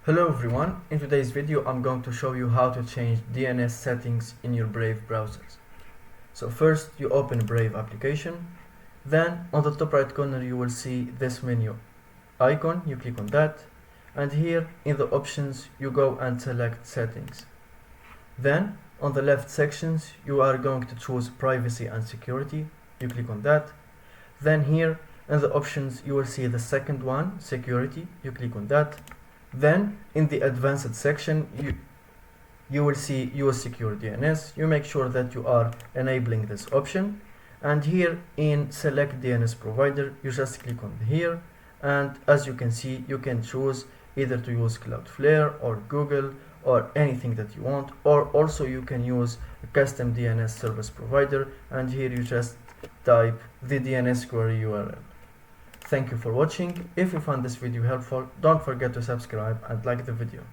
Hello everyone, in today's video I'm going to show you how to change DNS settings in your Brave browsers. So first you open Brave application, then on the top right corner you will see this menu icon, you click on that, and here in the options you go and select settings. Then on the left sections you are going to choose privacy and security, you click on that. Then here in the options you will see the second one, security, you click on that. Then in the advanced section you will see use secure DNS. You make sure that you are enabling this option, and here in select DNS provider you just click on here, and as you can see you can choose either to use Cloudflare or Google or anything that you want, or also you can use a custom DNS service provider, and here you just type the DNS query URL. Thank you for watching. If you found this video helpful, don't forget to subscribe and like the video.